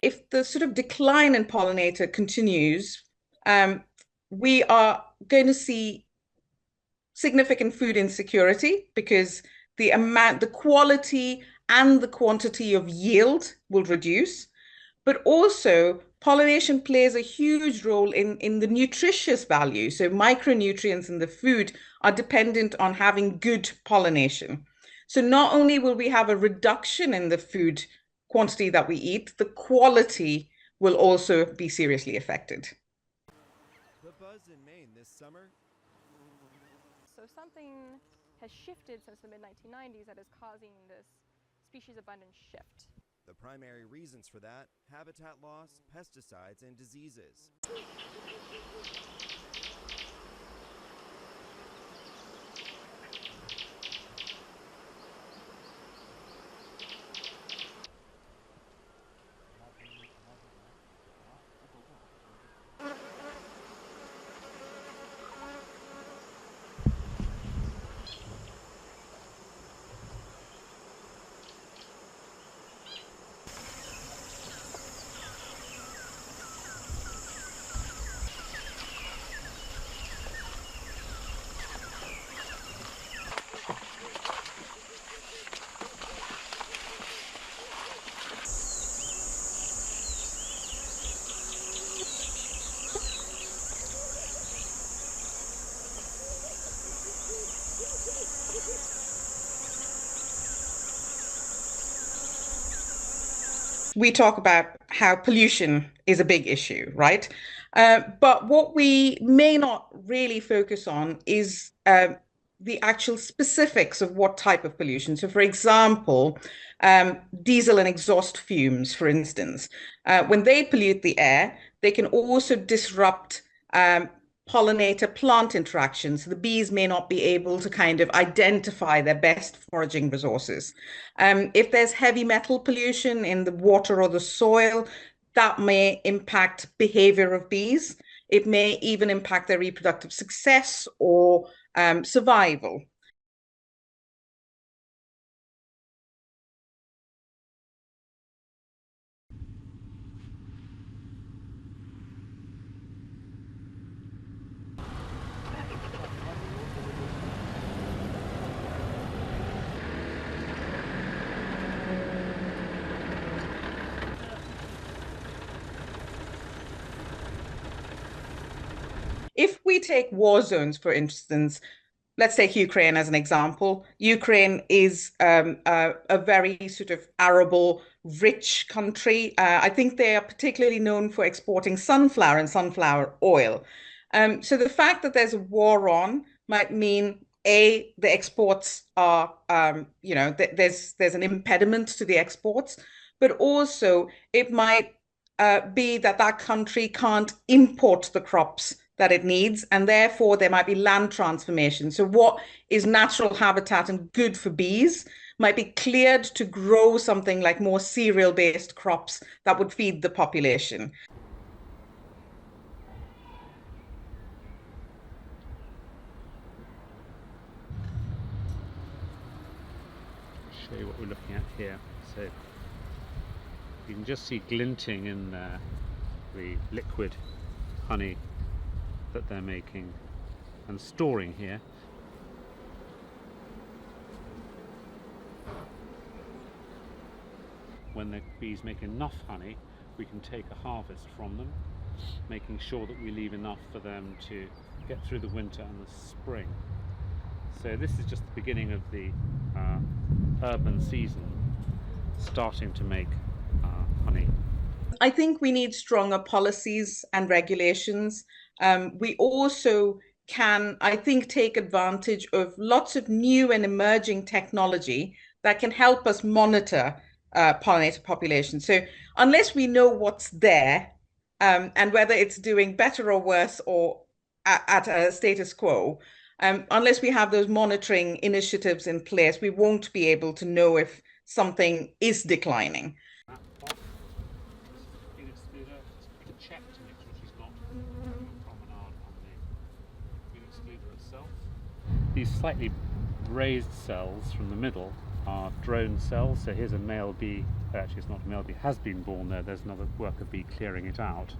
If the sort of decline in pollinator continues, we are going to see significant food insecurity because the quality and the quantity of yield will reduce. But also, pollination plays a huge role in the nutritious value. So micronutrients in the food are dependent on having good pollination. So not only will we have a reduction in the food quantity that we eat, the quality will also be seriously affected. The buzz in Maine this summer. So something has shifted since the mid-1990s that is causing this species abundance shift. The primary reasons for that: habitat loss, pesticides, and diseases. We talk about how pollution is a big issue, right? But what we may not really focus on is the actual specifics of what type of pollution. So, for example, diesel and exhaust fumes, for instance, when they pollute the air, they can also disrupt pollinator plant interactions. So the bees may not be able to kind of identify their best foraging resources. If there's heavy metal pollution in the water or the soil, that may impact behavior of bees. It may even impact their reproductive success or survival. If we take war zones, for instance, let's take Ukraine as an example. Ukraine is a very sort of arable, rich country. I think they are particularly known for exporting sunflower and sunflower oil. So the fact that there's a war on might mean, A, the exports are, there's an impediment to the exports, but also it might be that that country can't import the crops that it needs, and therefore there might be land transformation. So what is natural habitat and good for bees might be cleared to grow something like more cereal-based crops that would feed the population. Show you what we're looking at here. So you can just see glinting in there the liquid honey that they're making and storing here. When the bees make enough honey, we can take a harvest from them, making sure that we leave enough for them to get through the winter and the spring. So this is just the beginning of the urban season, starting to make honey. I think we need stronger policies and regulations. We also can, I think, take advantage of lots of new and emerging technology that can help us monitor pollinator populations. So unless we know what's there and whether it's doing better or worse or at a status quo, unless we have those monitoring initiatives in place, we won't be able to know if something is declining. these slightly raised cells from the middle are drone cells. So here's a male bee, actually it's not a male bee, has been born there, there's another worker bee clearing it out.